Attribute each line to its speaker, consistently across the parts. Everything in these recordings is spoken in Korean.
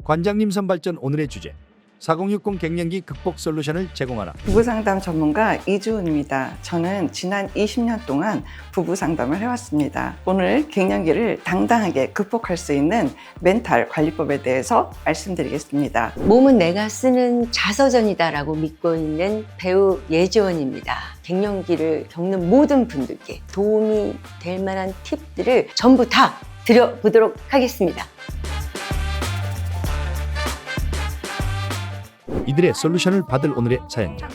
Speaker 1: 관장님 선발전 오늘의 주제 4060 갱년기 극복 솔루션을 제공하라.
Speaker 2: 부부상담 전문가 이주은입니다. 저는 지난 20년 동안 부부상담을 해왔습니다. 오늘 갱년기를 당당하게 극복할 수 있는 멘탈 관리법에 대해서 말씀드리겠습니다.
Speaker 3: 몸은 내가 쓰는 자서전이다라고 믿고 있는 배우 예지원입니다. 갱년기를 겪는 모든 분들께 도움이 될 만한 팁들을 전부 다 드려보도록 하겠습니다.
Speaker 1: 이들의 솔루션을 받을 오늘의 사연자.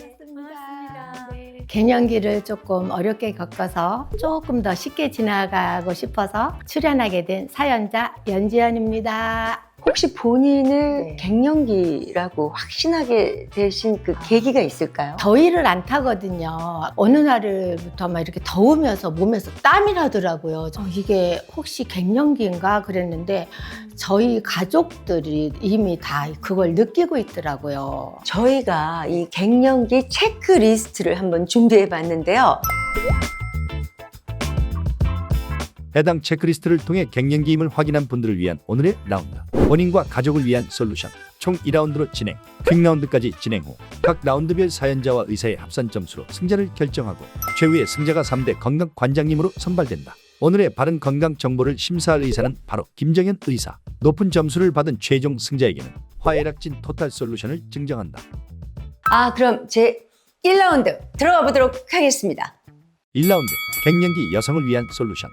Speaker 4: 갱년기를 조금 어렵게 겪어서 조금 더 쉽게 지나가고 싶어서 출연하게 된 사연자 연지연입니다.
Speaker 3: 혹시 본인을
Speaker 4: 네.
Speaker 3: 갱년기라고 확신하게 되신 그 계기가 있을까요?
Speaker 4: 더위를 안 타거든요. 어느 날부터 막 이렇게 더우면서 몸에서 땀이 나더라고요. 이게 혹시 갱년기인가 그랬는데 저희 가족들이 이미 다 그걸 느끼고 있더라고요.
Speaker 3: 저희가 이 갱년기 체크리스트를 한번 준비해 봤는데요.
Speaker 1: 해당 체크리스트를 통해 갱년기임을 확인한 분들을 위한 오늘의 라운드. 본인과 가족을 위한 솔루션. 총 2라운드로 진행. 퀵라운드까지 진행 후 각 라운드별 사연자와 의사의 합산 점수로 승자를 결정하고 최후의 승자가 3대 건강 관장님으로 선발된다. 오늘의 바른 건강 정보를 심사할 의사는 바로 김정현 의사. 높은 점수를 받은 최종 승자에게는 화해락진 토탈 솔루션을 증정한다.
Speaker 3: 그럼 제 1라운드 들어가 보도록 하겠습니다.
Speaker 1: 1라운드. 갱년기 여성을 위한 솔루션.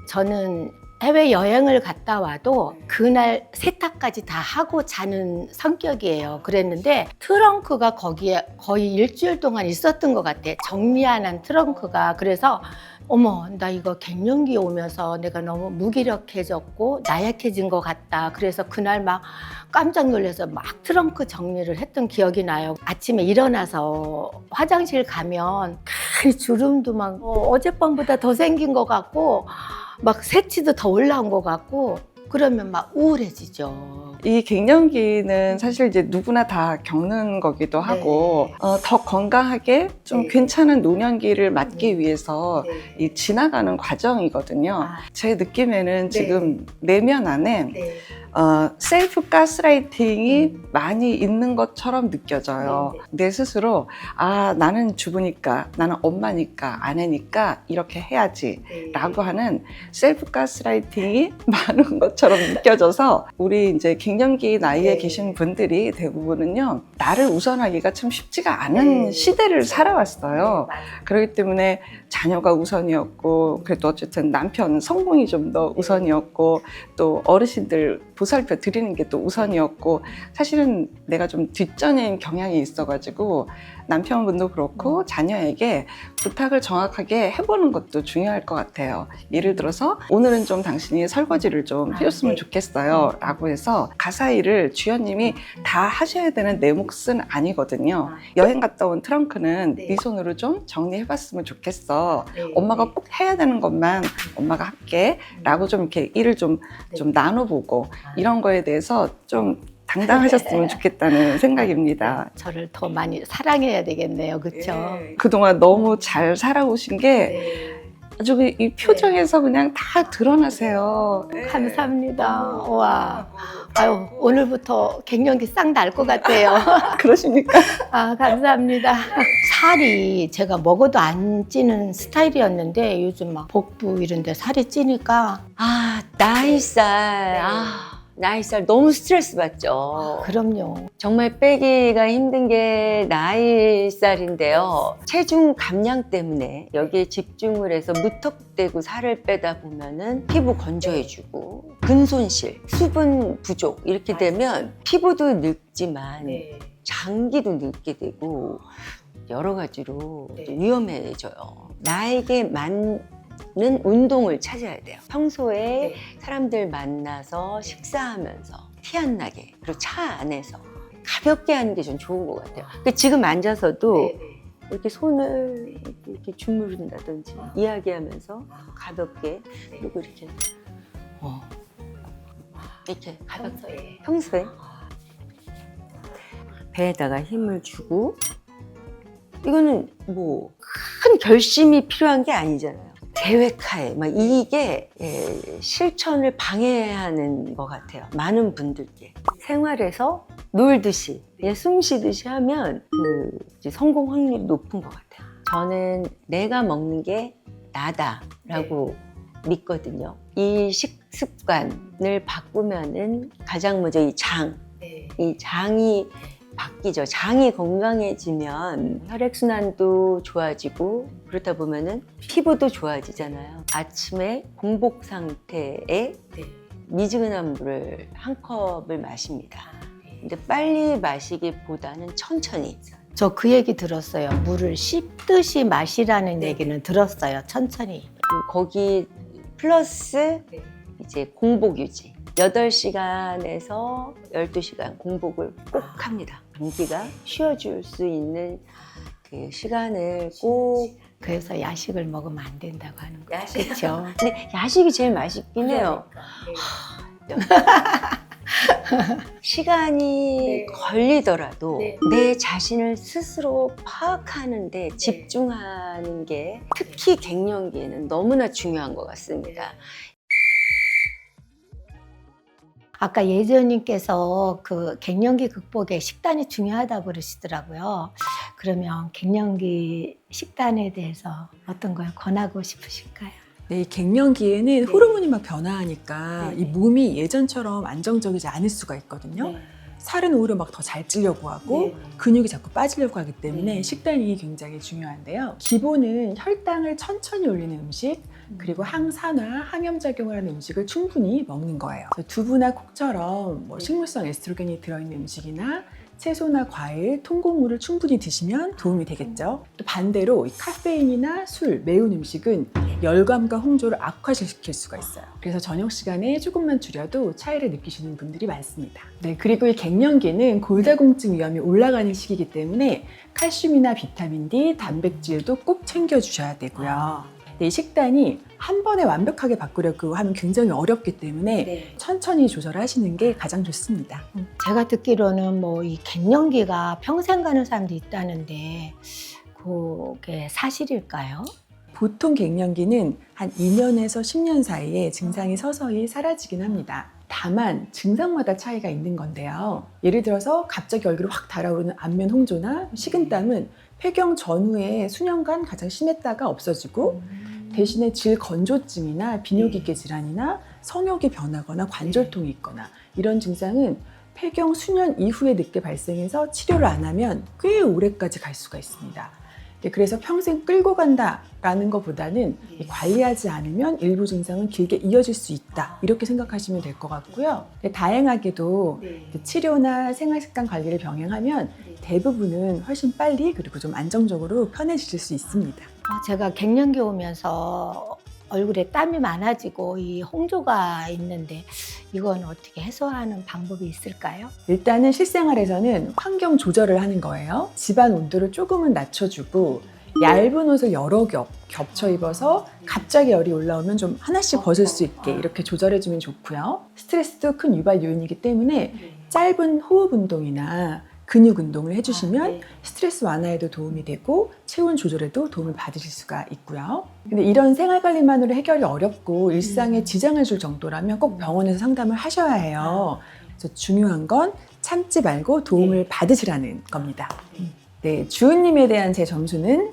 Speaker 4: 저는 해외여행을 갔다 와도 그날 세탁까지 다 하고 자는 성격이에요. 그랬는데 트렁크가 거기에 거의 일주일 동안 있었던 것 같아. 정리 안 한 트렁크가. 그래서 어머, 나 이거 갱년기 오면서 내가 너무 무기력해졌고 나약해진 것 같다. 그래서 그날 막 깜짝 놀라서 막 트렁크 정리를 했던 기억이 나요. 아침에 일어나서 화장실 가면 주름도 막 어젯밤보다 더 생긴 것 같고 막 새치도 더 올라온 것 같고 그러면 막 우울해지죠.
Speaker 2: 이 갱년기는 사실 이제 누구나 다 겪는 거기도 하고 더 건강하게 좀
Speaker 4: 네.
Speaker 2: 괜찮은 노년기를 맞기 위해서
Speaker 4: 네.
Speaker 2: 이 지나가는 과정이거든요. 제 느낌에는
Speaker 4: 네.
Speaker 2: 지금 내면 안에
Speaker 4: 네.
Speaker 2: 셀프 가스라이팅이 많이 있는 것처럼 느껴져요. 내 스스로 나는 주부니까, 나는 엄마니까, 아내니까 이렇게 해야지 라고 하는 셀프 가스라이팅이 많은 것처럼 느껴져서 우리 이제 갱년기 나이에
Speaker 4: 네.
Speaker 2: 계신 분들이 대부분은요, 나를 우선하기가 참 쉽지가 않은
Speaker 4: 네.
Speaker 2: 시대를 살아왔어요. 그렇기 때문에 자녀가 우선이었고, 그래도 어쨌든 남편 성공이 좀 더 우선이었고, 또 어르신들 보살펴 드리는 게 또 우선이었고, 사실은 내가 좀 뒷전인 경향이 있어가지고 남편분도 그렇고 자녀에게 부탁을 정확하게 해보는 것도 중요할 것 같아요. 예를 들어서 오늘은 좀 당신이 설거지를 좀 해줬으면 좋겠어요 라고 해서 가사 일을 주연님이 다 하셔야 되는 내 몫은 아니거든요. 여행 갔다 온 트렁크는 네 손으로 좀 정리해봤으면 좋겠어. 엄마가 꼭 해야 되는 것만 엄마가 할게 라고 좀 이렇게 일을 좀 나눠보고 이런 거에 대해서 좀 당당하셨으면 좋겠다는 생각입니다.
Speaker 4: 저를 더 많이 사랑해야 되겠네요. 그렇죠?
Speaker 2: 그동안 너무 잘 살아오신 게 아주 이 표정에서 그냥 다 드러나세요.
Speaker 4: 감사합니다. 와, 아유, 오늘부터 갱년기 싹 날 것 같아요.
Speaker 2: 그러십니까?
Speaker 4: 감사합니다. 살이 제가 먹어도 안 찌는 스타일이었는데 요즘 막 복부 이런 데 살이 찌니까
Speaker 3: 나이살. 나이살 너무 스트레스 받죠.
Speaker 4: 그럼요.
Speaker 3: 정말 빼기가 힘든 게 나이살인데요. 체중 감량 때문에 여기에 집중을 해서 무턱대고 살을 빼다 보면은 피부 건조해지고 근손실, 수분 부족 이렇게 되면 피부도 늙지만 장기도 늙게 되고 여러 가지로 위험해져요. 나에게 맞는 운동을 찾아야 돼요. 평소에 사람들 만나서 식사하면서 티 안 나게, 그리고 차 안에서 가볍게 하는 게 좀 좋은 것 같아요. 지금 앉아서도 이렇게 손을 이렇게 주무른다든지 이야기하면서 가볍게, 그리고 이렇게 이렇게 가볍게 평소에 배에다가 힘을 주고, 이거는 뭐 큰 결심이 필요한 게 아니잖아요. 계획하에 막 이게 실천을 방해하는 것 같아요. 많은 분들께 생활에서 놀듯이 그냥 숨 쉬듯이 하면 이제 성공 확률이 높은 것 같아요. 저는 내가 먹는 게 나다라고 믿거든요. 이 식습관을 바꾸면은 가장 먼저 이 장이 바뀌죠. 장이 건강해지면 혈액순환도 좋아지고 그렇다 보면은 피부도 좋아지잖아요. 아침에 공복 상태에 미지근한 물을 한 컵을 마십니다. 근데 빨리 마시기보다는 천천히.
Speaker 4: 저 그 얘기 들었어요. 물을 씹듯이 마시라는 얘기는 들었어요. 천천히.
Speaker 3: 거기 플러스 이제 공복 유지. 8시간에서 12시간 공복을 꼭 합니다. 감기가 쉬어줄 수 있는 그 시간을 꼭.
Speaker 4: 그래서 야식을 먹으면 안 된다고 하는 거예요.
Speaker 3: 야식.
Speaker 4: 그렇죠.
Speaker 3: 근데 야식이 제일 맛있긴 해요. 시간이 걸리더라도 내 자신을 스스로 파악하는데 집중하는 게 특히 갱년기에는 너무나 중요한 것 같습니다.
Speaker 4: 아까 예지원님께서 그 갱년기 극복에 식단이 중요하다고 그러시더라고요. 그러면 갱년기 식단에 대해서 어떤 걸 권하고 싶으실까요?
Speaker 5: 네, 이 갱년기에는 호르몬이 막 변화하니까
Speaker 4: 네.
Speaker 5: 이 몸이 예전처럼 안정적이지 않을 수가 있거든요. 살은 오히려 막 더 잘 찌려고 하고 근육이 자꾸 빠지려고 하기 때문에 식단이 굉장히 중요한데요. 기본은 혈당을 천천히 올리는 음식, 그리고 항산화, 항염작용을 하는 음식을 충분히 먹는 거예요. 두부나 콩처럼 뭐 식물성 에스트로겐이 들어있는 음식이나 채소나 과일, 통곡물을 충분히 드시면 도움이 되겠죠. 또 반대로 이 카페인이나 술, 매운 음식은 열감과 홍조를 악화시킬 수가 있어요. 그래서 저녁 시간에 조금만 줄여도 차이를 느끼시는 분들이 많습니다. 네, 그리고 이 갱년기는 골다공증 위험이 올라가는 시기이기 때문에 칼슘이나 비타민 D, 단백질도 꼭 챙겨주셔야 되고요. 네, 이 식단이 한 번에 완벽하게 바꾸려고 하면 굉장히 어렵기 때문에 천천히 조절하시는 게 가장 좋습니다.
Speaker 4: 제가 듣기로는 뭐 이 갱년기가 평생 가는 사람도 있다는데 그게 사실일까요?
Speaker 5: 보통 갱년기는 한 2년에서 10년 사이에 증상이 서서히 사라지긴 합니다. 다만 증상마다 차이가 있는 건데요. 예를 들어서 갑자기 얼굴이 확 달아오르는 안면 홍조나 식은땀은 폐경 전후에 수년간 가장 심했다가 없어지고 대신에 질건조증이나 비뇨기계 질환이나 성욕이 변하거나 관절통이 있거나 이런 증상은 폐경 수년 이후에 늦게 발생해서 치료를 안 하면 꽤 오래까지 갈 수가 있습니다. 그래서 평생 끌고 간다라는 것보다는 관리하지 않으면 일부 증상은 길게 이어질 수 있다 이렇게 생각하시면 될 것 같고요. 다행하게도 치료나 생활습관 관리를 병행하면 대부분은 훨씬 빨리 그리고 좀 안정적으로 편해지실 수 있습니다.
Speaker 4: 제가 갱년기 오면서 얼굴에 땀이 많아지고 이 홍조가 있는데 이건 어떻게 해소하는 방법이 있을까요?
Speaker 5: 일단은 실생활에서는 환경 조절을 하는 거예요. 집안 온도를 조금은 낮춰주고 얇은 옷을 여러 겹 겹쳐 입어서 갑자기 열이 올라오면 좀 하나씩 벗을 수 있게 이렇게 조절해주면 좋고요. 스트레스도 큰 유발 요인이기 때문에 짧은 호흡 운동이나 근육 운동을 해주시면 스트레스 완화에도 도움이 되고 체온 조절에도 도움을 받으실 수가 있고요. 근데 이런 생활 관리만으로 해결이 어렵고 일상에 지장을 줄 정도라면 꼭 병원에서 상담을 하셔야 해요. 그래서 중요한 건 참지 말고 도움을 받으시라는 겁니다. 네, 주은님에 대한 제 점수는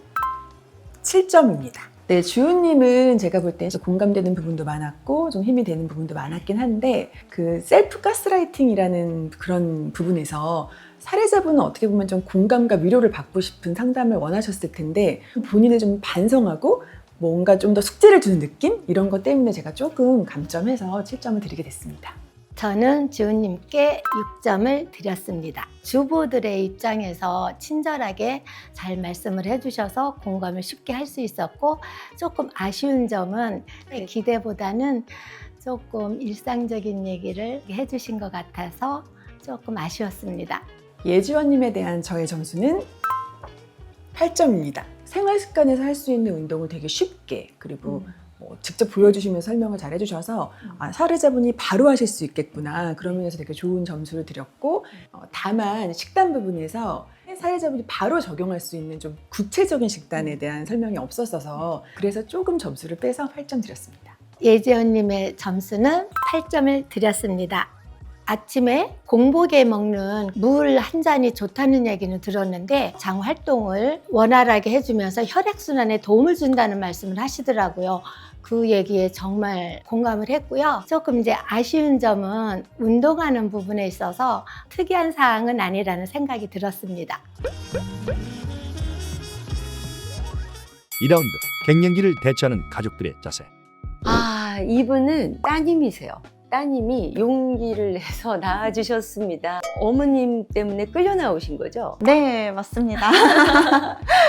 Speaker 5: 7점입니다. 네, 주은님은 제가 볼 때 공감되는 부분도 많았고 좀 힘이 되는 부분도 많았긴 한데 그 셀프 가스라이팅이라는 그런 부분에서 사례자분은 어떻게 보면 좀 공감과 위로를 받고 싶은 상담을 원하셨을 텐데 본인을 좀 반성하고 뭔가 좀 더 숙제를 주는 느낌? 이런 것 때문에 제가 조금 감점해서 7점을 드리게 됐습니다.
Speaker 4: 저는 주은님께 6점을 드렸습니다. 주부들의 입장에서 친절하게 잘 말씀을 해주셔서 공감을 쉽게 할 수 있었고 조금 아쉬운 점은 기대보다는 조금 일상적인 얘기를 해주신 것 같아서 조금 아쉬웠습니다.
Speaker 5: 예지원님에 대한 저의 점수는 8점입니다. 생활 습관에서 할 수 있는 운동을 되게 쉽게 그리고 직접 보여주시면서 설명을 잘 해주셔서 사례자분이 바로 하실 수 있겠구나 그런 면에서 되게 좋은 점수를 드렸고 다만 식단 부분에서 사회자분이 바로 적용할 수 있는 좀 구체적인 식단에 대한 설명이 없었어서 그래서 조금 점수를 빼서 8점 드렸습니다.
Speaker 4: 예지연님의 점수는 8점을 드렸습니다. 아침에 공복에 먹는 물 한 잔이 좋다는 얘기는 들었는데 장 활동을 원활하게 해주면서 혈액순환에 도움을 준다는 말씀을 하시더라고요. 그 얘기에 정말 공감을 했고요. 조금 이제 아쉬운 점은 운동하는 부분에 있어서 특이한 사항은 아니라는 생각이 들었습니다.
Speaker 1: 2라운드 갱년기를 대처하는 가족들의 자세.
Speaker 3: 아, 이분은 따님이세요. 따님이 용기를 내서 낳아주셨습니다. 어머님 때문에 끌려 나오신 거죠?
Speaker 6: 네, 맞습니다.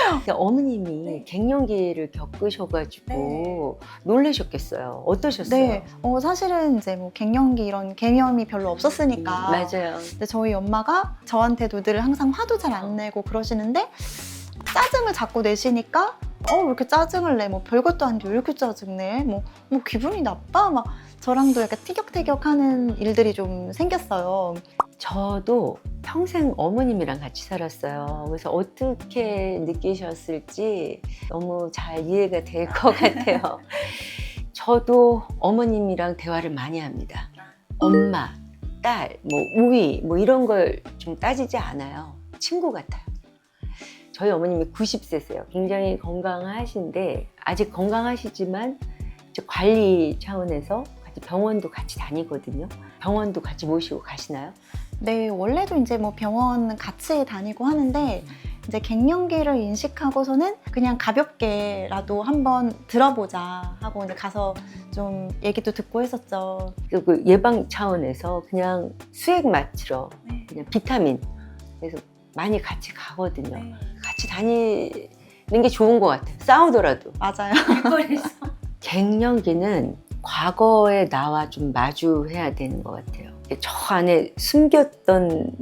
Speaker 3: 그러니까 어머님이 갱년기를 겪으셔가지고 놀라셨겠어요. 어떠셨어요?
Speaker 6: 네, 사실은 이제 뭐 갱년기 이런 개념이 별로 없었으니까.
Speaker 3: 맞아요.
Speaker 6: 근데 저희 엄마가 저한테도 늘 항상 화도 잘 안 내고 그러시는데 짜증을 자꾸 내시니까 왜 이렇게 짜증을 내? 뭐 별것도 아닌데 왜 이렇게 짜증내? 뭐 기분이 나빠? 막 저랑도 약간 티격태격하는 일들이 좀 생겼어요.
Speaker 3: 저도 평생 어머님이랑 같이 살았어요. 그래서 어떻게 느끼셨을지 너무 잘 이해가 될 것 같아요. 저도 어머님이랑 대화를 많이 합니다. 엄마, 딸, 뭐 우위, 뭐 이런 걸 좀 따지지 않아요. 친구 같아요. 저희 어머님이 90세세요. 굉장히 건강하신데 아직 건강하시지만 이제 관리 차원에서 병원도 같이 다니거든요. 병원도 같이 모시고 가시나요?
Speaker 6: 네, 원래도 이제 뭐 병원 같이 다니고 하는데 이제 갱년기를 인식하고서는 그냥 가볍게라도 한번 들어보자 하고 이제 가서 좀 얘기도 듣고 했었죠.
Speaker 3: 그 예방 차원에서 그냥 수액 맞추러 그냥 비타민 그래서 많이 같이 가거든요. 같이 다니는 게 좋은 것 같아요. 싸우더라도.
Speaker 6: 맞아요.
Speaker 3: 갱년기는 과거의 나와 좀 마주해야 되는 것 같아요. 저 안에 숨겼던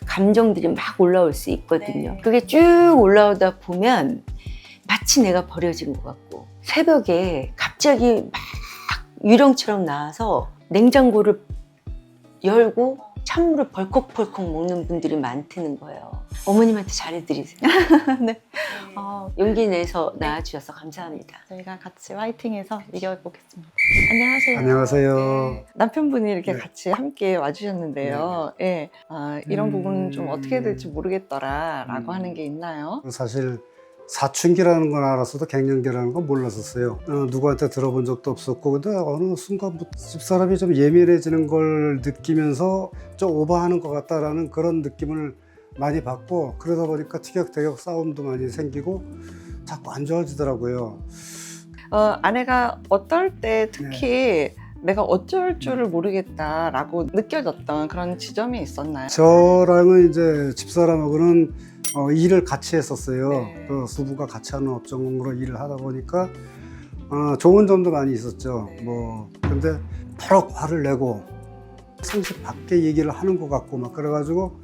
Speaker 3: 감정들이 막 올라올 수 있거든요.
Speaker 6: 네.
Speaker 3: 그게 쭉 올라오다 보면 마치 내가 버려진 것 같고 새벽에 갑자기 막 유령처럼 나와서 냉장고를 열고 찬물을 벌컥벌컥 먹는 분들이 많다는 거예요. 어머님한테 잘해드리세요.
Speaker 6: 네.
Speaker 3: 용기 내서 낳아주셔서 감사합니다.
Speaker 6: 저희가 같이 화이팅해서 이겨보겠습니다. 안녕하세요.
Speaker 7: 안녕하세요.
Speaker 2: 네, 남편분이 이렇게
Speaker 7: 네.
Speaker 2: 같이 함께 와주셨는데요. 예, 이런 부분은 좀 어떻게 될지 모르겠더라라고 하는 게 있나요?
Speaker 7: 사실 사춘기라는 건 알았어도 갱년기라는 건 몰랐었어요. 누구한테 들어본 적도 없었고 근데 어느 순간 집사람이 좀 예민해지는 걸 느끼면서 좀 오버하는 것 같다라는 그런 느낌을 많이 받고 그러다 보니까 티격태격 싸움도 많이 생기고 자꾸 안 좋아지더라고요.
Speaker 2: 아내가 어떨 때 특히 내가 어쩔 줄을 모르겠다라고 느껴졌던 그런 지점이 있었나요?
Speaker 7: 저랑은 이제 집사람하고는 일을 같이 했었어요.
Speaker 2: 네.
Speaker 7: 그 부부가 같이 하는 업종으로 일을 하다 보니까 좋은 점도 많이 있었죠.
Speaker 2: 네.
Speaker 7: 뭐 근데 버럭 화를 내고 상식 밖에 얘기를 하는 것 같고 막 그래가지고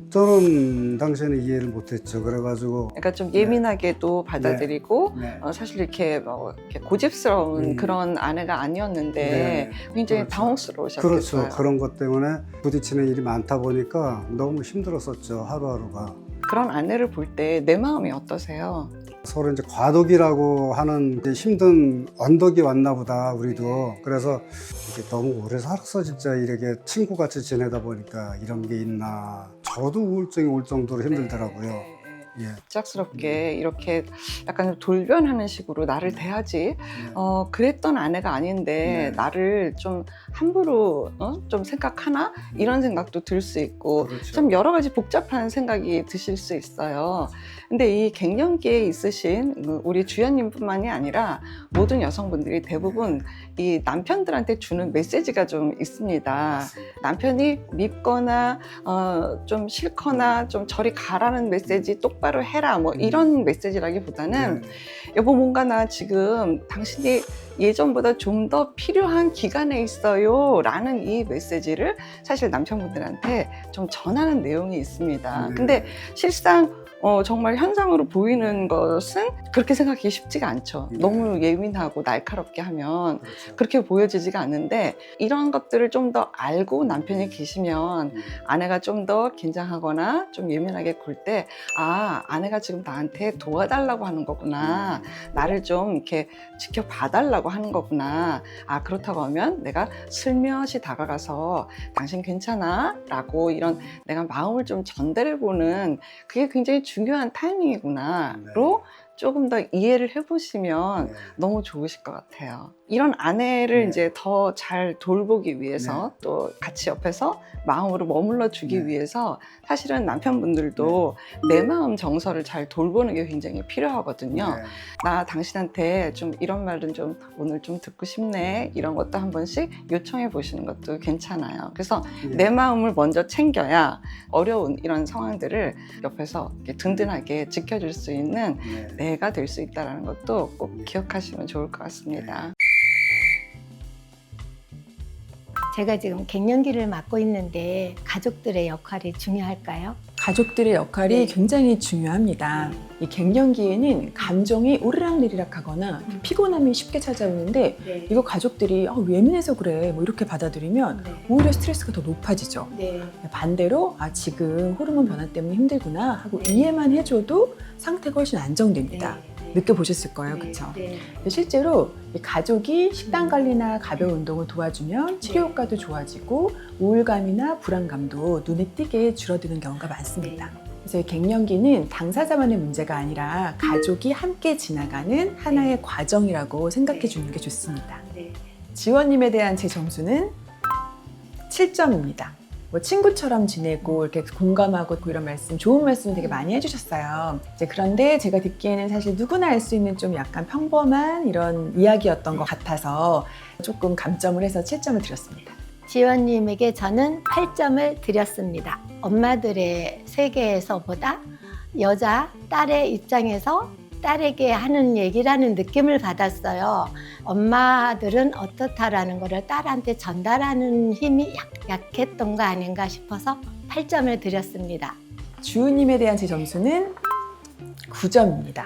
Speaker 7: 저는 당시에는 이해를 못했죠. 그래가지고
Speaker 2: 그러니까 좀 예민하게도 받아들이고
Speaker 7: 네.
Speaker 2: 사실 이렇게 이렇게 고집스러운 그런 아내가 아니었는데 굉장히
Speaker 7: 그렇죠.
Speaker 2: 당혹스러우셨겠어요.
Speaker 7: 그렇죠. 그런 것 때문에 부딪히는 일이 많다 보니까 너무 힘들었었죠. 하루하루가.
Speaker 2: 그런 아내를 볼 때 내 마음이 어떠세요?
Speaker 7: 서로 이제 과도기라고 하는 이제 힘든 언덕이 왔나 보다 우리도. 그래서 이게 너무 오래 살았어 진짜 이렇게 친구같이 지내다 보니까 이런 게 있나. 저도 우울증이 올 정도로 힘들더라고요. 예.
Speaker 2: 갑작스럽게 이렇게 약간 좀 돌변하는 식으로 나를 대하지 그랬던 아내가 아닌데
Speaker 7: 네.
Speaker 2: 나를 좀 함부로 좀 생각하나 이런 생각도 들 수 있고
Speaker 7: 그렇죠.
Speaker 2: 좀 여러 가지 복잡한 생각이 드실 수 있어요. 근데 이 갱년기에 있으신 우리 주연님뿐만이 아니라 모든 여성분들이 대부분 이 남편들한테 주는 메시지가 좀 있습니다. 남편이 밉거나 좀 싫거나 좀 저리 가라는 메시지 똑바로 해라 뭐 이런 메시지라기보다는
Speaker 7: 네.
Speaker 2: 여보 뭔가 나 지금 당신이 예전보다 좀 더 필요한 기간에 있어요 라는 이 메시지를 사실 남편분들한테 좀 전하는 내용이 있습니다.
Speaker 7: 네.
Speaker 2: 근데 실상 정말 현상으로 보이는 것은 그렇게 생각하기 쉽지가 않죠.
Speaker 7: 네.
Speaker 2: 너무 예민하고 날카롭게 하면
Speaker 7: 그렇죠.
Speaker 2: 그렇게 보여지지가 않는데 이런 것들을 좀 더 알고 남편이 계시면 아내가 좀 더 긴장하거나 좀 예민하게 굴 때 아내가 지금 나한테 도와달라고 하는 거구나. 나를 좀 이렇게 지켜봐달라고 하는 거구나. 그렇다고 하면 내가 슬며시 다가가서 당신 괜찮아? 라고 이런 내가 마음을 좀 전달해보는 그게 굉장히 중요한 타이밍이구나로 조금 더 이해를 해보시면
Speaker 7: 네.
Speaker 2: 너무 좋으실 것 같아요. 이런 아내를
Speaker 7: 네.
Speaker 2: 이제 더 잘 돌보기 위해서 또 같이 옆에서 마음으로 머물러 주기
Speaker 7: 네.
Speaker 2: 위해서 사실은 남편분들도 내 마음 정서를 잘 돌보는 게 굉장히 필요하거든요.
Speaker 7: 네.
Speaker 2: 나 당신한테 좀 이런 말은 좀 오늘 좀 듣고 싶네 이런 것도 한 번씩 요청해 보시는 것도 괜찮아요. 그래서
Speaker 7: 네.
Speaker 2: 내 마음을 먼저 챙겨야 어려운 이런 상황들을 옆에서 이렇게 든든하게 지켜줄 수 있는
Speaker 7: 네.
Speaker 2: 내가 될 수 있다는 것도 꼭 기억하시면 좋을 것 같습니다.
Speaker 4: 제가 지금 갱년기를 맡고 있는데 가족들의 역할이 중요할까요?
Speaker 5: 가족들의 역할이
Speaker 4: 네.
Speaker 5: 굉장히 중요합니다. 이 갱년기에는 감정이 오르락내리락 하거나 피곤함이 쉽게 찾아오는데
Speaker 4: 네.
Speaker 5: 이거 가족들이 왜 예민해서 그래 뭐 이렇게 받아들이면 오히려 스트레스가 더 높아지죠.
Speaker 4: 네.
Speaker 5: 반대로 지금 호르몬 변화 때문에 힘들구나 하고 이해만 해줘도 상태가 훨씬 안정됩니다. 느껴보셨을 거예요. 그렇죠?
Speaker 4: 네.
Speaker 5: 실제로 이 가족이 식단 관리나 가벼운 운동을 도와주면 치료 효과도 좋아지고 우울감이나 불안감도 눈에 띄게 줄어드는 경우가 많습니다. 그래서 이 갱년기는 당사자만의 문제가 아니라 가족이 함께 지나가는 하나의 과정이라고 생각해 주는 게 좋습니다. 지원님에 대한 제 점수는 7점입니다. 뭐 친구처럼 지내고 이렇게 공감하고 이런 말씀, 좋은 말씀 되게 많이 해주셨어요. 그런데 제가 듣기에는 사실 누구나 알 수 있는 좀 약간 평범한 이런 이야기였던 것 같아서 조금 감점을 해서 7점을 드렸습니다.
Speaker 4: 지원님에게 저는 8점을 드렸습니다. 엄마들의 세계에서보다 여자, 딸의 입장에서 딸에게 하는 얘기라는 느낌을 받았어요. 엄마들은 어떻다라는 거를 딸한테 전달하는 힘이 약했던 거 아닌가 싶어서 8점을 드렸습니다.
Speaker 5: 주우님에 대한 제 점수는 9점입니다.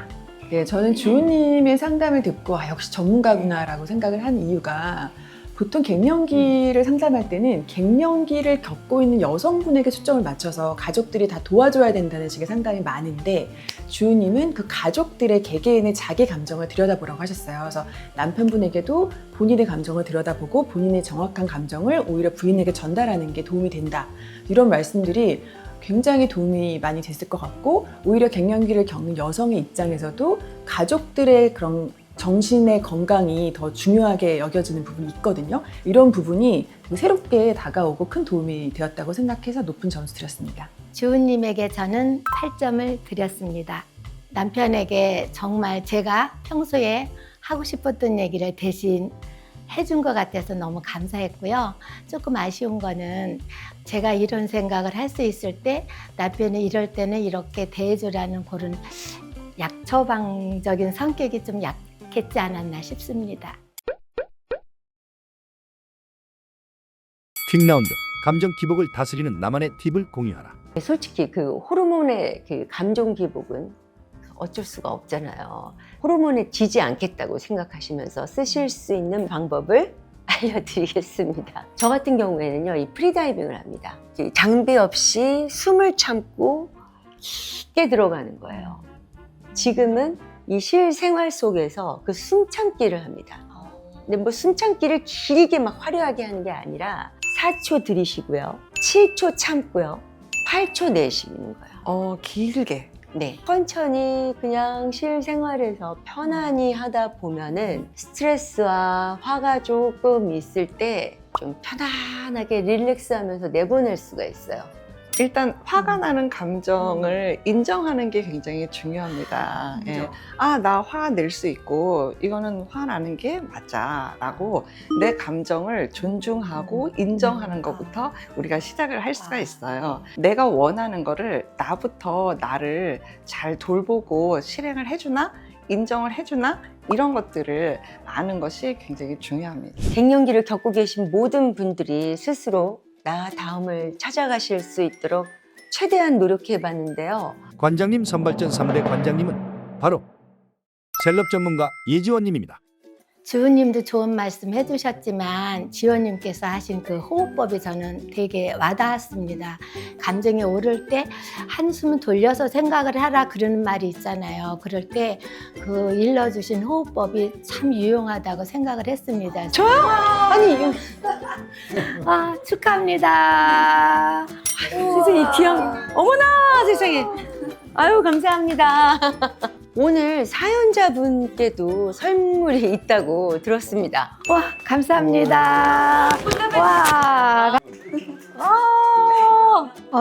Speaker 5: 네, 저는 주우님의 상담을 듣고 역시 전문가구나라고 생각을 한 이유가 보통 갱년기를 상담할 때는 갱년기를 겪고 있는 여성분에게 초점을 맞춰서 가족들이 다 도와줘야 된다는 식의 상담이 많은데 주우님은 그 가족들의 개개인의 자기 감정을 들여다보라고 하셨어요. 그래서 남편분에게도 본인의 감정을 들여다보고 본인의 정확한 감정을 오히려 부인에게 전달하는 게 도움이 된다. 이런 말씀들이 굉장히 도움이 많이 됐을 것 같고 오히려 갱년기를 겪는 여성의 입장에서도 가족들의 그런 정신의 건강이 더 중요하게 여겨지는 부분이 있거든요. 이런 부분이 새롭게 다가오고 큰 도움이 되었다고 생각해서 높은 점수 드렸습니다.
Speaker 4: 주은님에게 저는 8점을 드렸습니다. 남편에게 정말 제가 평소에 하고 싶었던 얘기를 대신 해준 것 같아서 너무 감사했고요. 조금 아쉬운 거는 제가 이런 생각을 할 수 있을 때 남편이 이럴 때는 이렇게 대해주라는 그런 약처방적인 성격이 좀 약했지 않았나 싶습니다.
Speaker 1: 퀵라운드 감정 기복을 다스리는 나만의 팁을 공유하라.
Speaker 3: 솔직히 그 호르몬의 그 감정 기복은 어쩔 수가 없잖아요. 호르몬에 지지 않겠다고 생각하시면서 쓰실 수 있는 방법을 알려드리겠습니다. 저 같은 경우에는요, 이 프리다이빙을 합니다. 장비 없이 숨을 참고 깊게 들어가는 거예요. 지금은 이 실생활 속에서 그 숨참기를 합니다. 근데 뭐 숨참기를 길게 막 화려하게 하는 게 아니라 4초 들이쉬고요, 7초 참고요, 8초 내쉬는 거예요.
Speaker 2: 길게.
Speaker 3: 네, 천천히 그냥 실생활에서 편안히 하다 보면은 스트레스와 화가 조금 있을 때 좀 편안하게 릴렉스하면서 내보낼 수가 있어요.
Speaker 2: 일단 화가 나는 감정을 인정하는 게 굉장히 중요합니다. 예. 나 화 낼 수 있고 이거는 화 나는 게 맞아라고 내 감정을 존중하고 인정하는 것부터 우리가 시작을 할 수가 있어요. 내가 원하는 거를 나부터 나를 잘 돌보고 실행을 해주나 인정을 해주나 이런 것들을 아는 것이 굉장히 중요합니다.
Speaker 3: 갱년기를 겪고 계신 모든 분들이 스스로 나 다음을 찾아가실 수 있도록 최대한 노력해 봤는데요.
Speaker 1: 관장님 선발전 3대 관장님은 바로 셀럽 전문가 예지원님입니다.
Speaker 4: 주은님도 좋은 말씀 해주셨지만 지원님께서 하신 그 호흡법이 저는 되게 와닿았습니다. 감정이 오를 때 한숨 돌려서 생각을 하라 그러는 말이 있잖아요. 그럴 때 그 일러주신 호흡법이 참 유용하다고 생각을 했습니다.
Speaker 3: 저요? 아니
Speaker 4: 아, 축하합니다.
Speaker 3: 세상에 이 귀한 어머나 세상에 아유 감사합니다. 오늘 사연자분께도 선물이 있다고 들었습니다.
Speaker 4: 와, 감사합니다. 와.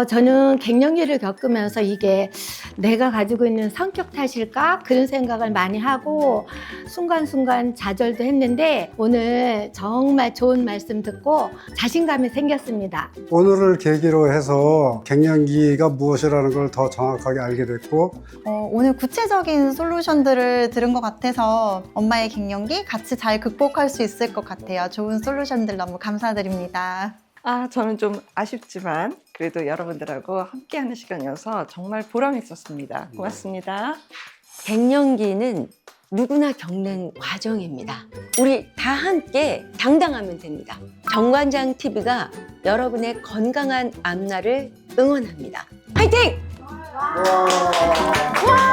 Speaker 4: 저는 갱년기를 겪으면서 이게 내가 가지고 있는 성격 탓일까? 그런 생각을 많이 하고 순간순간 좌절도 했는데 오늘 정말 좋은 말씀 듣고 자신감이 생겼습니다.
Speaker 7: 오늘을 계기로 해서 갱년기가 무엇이라는 걸 더 정확하게 알게 됐고
Speaker 6: 오늘 구체적인 솔루션들을 들은 것 같아서 엄마의 갱년기 같이 잘 극복할 수 있을 것 같아요. 좋은 솔루션들 너무 감사드립니다.
Speaker 2: 저는 좀 아쉽지만 그래도 여러분들하고 함께하는 시간이어서 정말 보람 있었습니다. 고맙습니다.
Speaker 3: 갱년기는 누구나 겪는 과정입니다. 우리 다 함께 당당하면 됩니다. 정관장 TV가 여러분의 건강한 앞날을 응원합니다. 화이팅! 와!